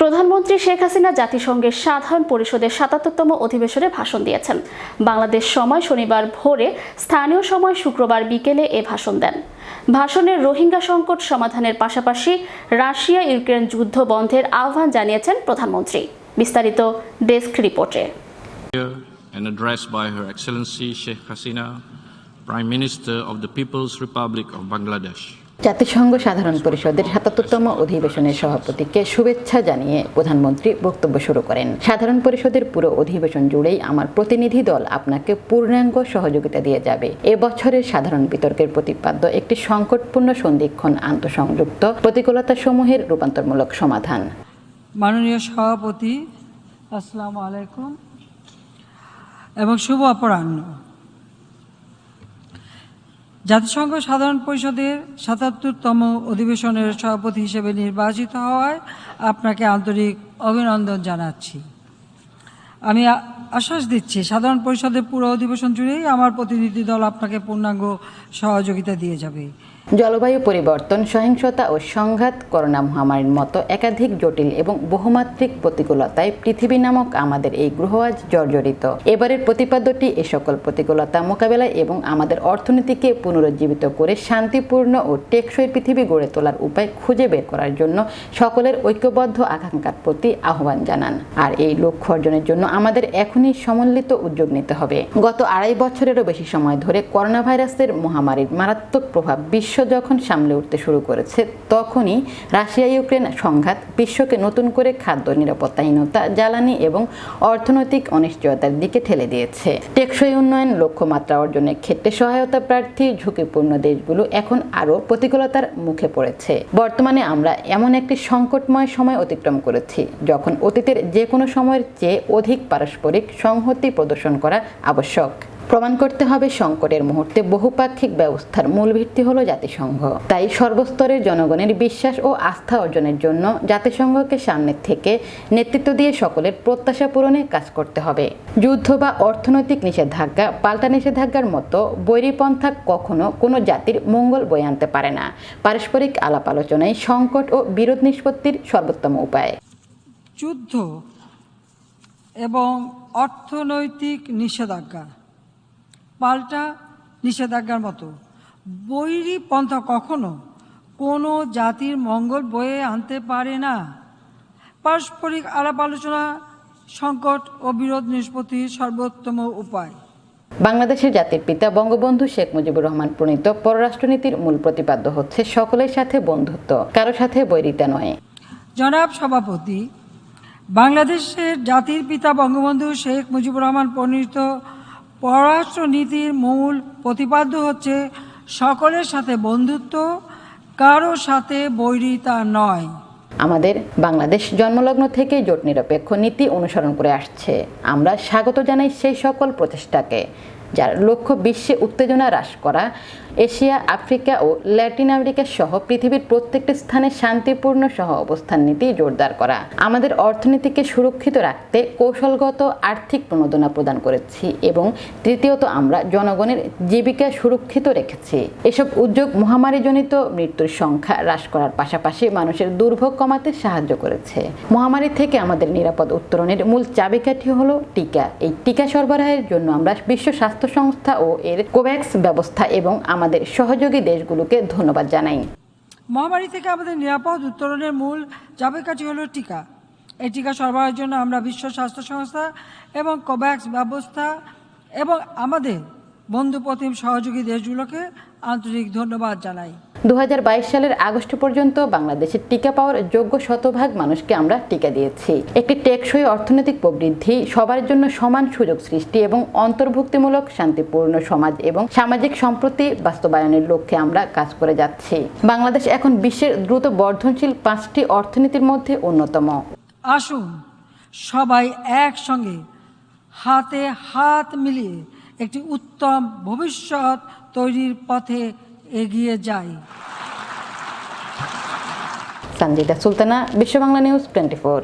প্রধানমন্ত্রী শেখ হাসিনা জাতিসংঘের সাধারণ পরিষদের ৭৭তম অধিবেশনে ভাষণ দিয়েছেন। বাংলাদেশ সময় শনিবার ভোরে, স্থানীয় সময় শুক্রবার বিকেলে এ ভাষণ দেন। ভাষণে রোহিঙ্গা সংকট সমাধানের পাশাপাশি রাশিয়া ইউক্রেন যুদ্ধ বন্ধের আহ্বান জানিয়েছেন প্রধানমন্ত্রী। বিস্তারিত ডেস্ক রিপোর্টে। An address by Her Excellency Sheikh Hasina, Prime Minister of the People's Republic of Bangladesh. জাতিসংঘ সাধারণ পরিষদের ৭৭তম অধিবেশনের সভাপতিকে শুভেচ্ছা জানিয়ে প্রধানমন্ত্রী বক্তব্য শুরু করেন। সাধারণ পরিষদের পুরো অধিবেশন জুড়েই আমার প্রতিনিধি দল আপনাকে পূর্ণাঙ্গ সহযোগিতা দিয়ে যাবে। এবছরের সাধারণ বিতর্কের প্রতিপাদ্য একটি সংকটপূর্ণ সন্ধিক্ষণ আন্তঃসংযুক্ত প্রতিকূলতাসমূহের রূপান্তরমূলক সমাধান। মাননীয় সভাপতি, আসসালামু আলাইকুম এবং শুভ অপরাহ্ন। জাতিসংঘ সাধারণ পরিষদের ৭৭তম অধিবেশনের সভাপতি হিসেবে নির্বাচিত হওয়ায় আপনাকে আন্তরিক অভিনন্দন জানাচ্ছি। আমি আশ্বাস দিচ্ছি, সাধারণ পরিষদের পুরো অধিবেশন জুড়েই আমার প্রতিনিধি দল আপনাকে পূর্ণাঙ্গ সহযোগিতা দিয়ে যাবে। জলবায়ু পরিবর্তন, সহিংসতা ও সংঘাত, করোনা মহামারীর মতো একাধিক জটিল এবং বহুমাত্রিক প্রতিকূলতায় পৃথিবী নামক আমাদের এই গ্রহ আজ জর্জরিত। এবারের প্রতিপাদ্যটি এ সকল প্রতিকূলতা মোকাবেলায় এবং আমাদের অর্থনীতিকে পুনরুজ্জীবিত করে শান্তিপূর্ণ ও টেকসই পৃথিবী গড়ে তোলার উপায় খুঁজে বের করার জন্য সকলের ঐক্যবদ্ধ আকাঙ্ক্ষার প্রতি আহ্বান জানান। আর এই লক্ষ্য অর্জনের জন্য আমাদের এখনই সমন্বিত উদ্যোগ নিতে হবে। গত ২.৫ বছরেরও বেশি সময় ধরে করোনা ভাইরাসের মহামারীর মারাত্মক প্রভাব বিশ্ব যখন সামলে উঠতে শুরু করেছে, তখনই রাশিয়া ইউক্রেন সংঘাত বিশ্বকে নতুন করে খাদ্য নিরাপত্তাহীনতা, জ্বালানি এবং অর্থনৈতিক অনিশ্চয়তার দিকে ঠেলে দিয়েছে। টেকসই উন্নয়ন লক্ষ্যমাত্রা অর্জনের ক্ষেত্রে সহায়তা প্রার্থী ঝুঁকিপূর্ণ দেশগুলো এখন আরও প্রতিকূলতার মুখে পড়েছে। বর্তমানে আমরা এমন একটি সংকটময় সময় অতিক্রম করেছি যখন অতীতের যে কোনো সময়ের চেয়ে অধিক পারস্পরিক সংহতি প্রদর্শন করা আবশ্যক। প্রমাণ করতে হবে সংকটের মুহূর্তে বহুপাক্ষিক ব্যবস্থার মূল ভিত্তি হলো জাতিসংঘ। তাই সর্বস্তরের জনগণের বিশ্বাস ও আস্থা অর্জনের জন্য জাতিসংঘকে সামনে থেকে নেতৃত্ব দিয়ে সকলের প্রত্যাশা পূরণে কাজ করতে হবে। যুদ্ধ বা অর্থনৈতিক নিষেধাজ্ঞা, পাল্টা নিষেধাজ্ঞার মতো বৈরীপন্থা কখনো কোনো জাতির মঙ্গল বয়ে আনতে পারে না। পারস্পরিক আলাপ আলোচনায় সংকট ও বিরোধ নিষ্পত্তির সর্বোত্তম উপায়। যুদ্ধ এবং অর্থনৈতিক নিষেধাজ্ঞা, পাল্টা নিষেধাজ্ঞার মতো বৈরী পন্থা কখনো কোনো জাতির মঙ্গল বয়ে আনতে পারে না। পারস্পরিক আলাপ আলোচনা সংকট ও বিরোধ নিষ্পত্তির সর্বোত্তম উপায়। বাংলাদেশের জাতির পিতা বঙ্গবন্ধু শেখ মুজিবুর রহমান প্রণীত পররাষ্ট্রনীতির মূল প্রতিপাদ্য হচ্ছে সকলের সাথে বন্ধুত্ব, কারো সাথে বৈরিতা নয়। জনাব সভাপতি, বাংলাদেশের জাতির পিতা বঙ্গবন্ধু শেখ মুজিবুর রহমান প্রণীত পররাষ্ট্রনীতির মূল প্রতিপাদ্য হচ্ছে সকলের সাথে বন্ধুত্ব, কারো সাথে বৈরিতা নয়। আমাদের বাংলাদেশ জন্মলগ্ন থেকে জোট নিরপেক্ষ নীতি অনুসরণ করে আসছে। আমরা স্বাগত জানাই সেই সকল প্রচেষ্টাকে যার লক্ষ্য বিশ্বে উত্তেজনা হ্রাস করা, এশিয়া, আফ্রিকা ও ল্যাটিন আমেরিকা সহ পৃথিবীর প্রত্যেকটি স্থানে শান্তিপূর্ণ সহ অবস্থান নীতি জোরদার করা। আমাদের অর্থনীতিকে সুরক্ষিত রাখতে কৌশলগত আর্থিক প্রণোদনা প্রদান করেছি এবং তৃতীয়ত আমরা জনগণের জীবিকা সুরক্ষিত রেখেছি। এসব উদ্যোগ মহামারীজনিত মৃত্যুর সংখ্যা হ্রাস করার পাশাপাশি মানুষের দুর্ভোগ কমাতে সাহায্য করেছে। মহামারী থেকে আমাদের নিরাপদ উত্তরণের মূল চাবিকাঠি হলো টিকা। এই টিকা সরবরাহের জন্য আমরা বিশ্ব স্বাস্থ্য সংস্থা ও এর কোভ্যাক্স ব্যবস্থা এবং আমাদের সহযোগী দেশগুলোকে ধন্যবাদ জানাই। মহামারী থেকে আমাদের নিরাপদ উত্তরণের মূল চাবিকাঠি হলো টিকা। এই টিকা সরবরাহের জন্য আমরা বিশ্ব স্বাস্থ্য সংস্থা এবং কোভ্যাক্স ব্যবস্থা এবং আমাদের বন্ধুপ্রতিম সহযোগী দেশগুলোকে আন্তরিক ধন্যবাদ জানাই। ২০২২ সালের আগস্ট পর্যন্ত বাংলাদেশের টিকা পাওয়ার যোগ্য শতভাগ মানুষকে আমরা টিকা দিয়েছি। একটি টেকসই অর্থনৈতিক প্রবৃদ্ধি, সবার জন্য সমান সুযোগ সৃষ্টি এবং অন্তর্ভুক্তিমূলক শান্তিপূর্ণ সমাজ এবং সামাজিক সম্প্রীতি বাস্তবায়নের লক্ষ্যে আমরা কাজ করে যাচ্ছি। বাংলাদেশ এখন বিশ্বের দ্রুত বর্ধনশীল 5টি অর্থনীতির মধ্যে অন্যতম। আসুন সবাই একসঙ্গে হাতে হাত মিলিয়ে একটি উত্তম ভবিষ্যৎ তৈরির পথে এগিয়ে যাই। সঞ্জিদা সুলতানা, বিশ্ব বাংলা নিউজ 24।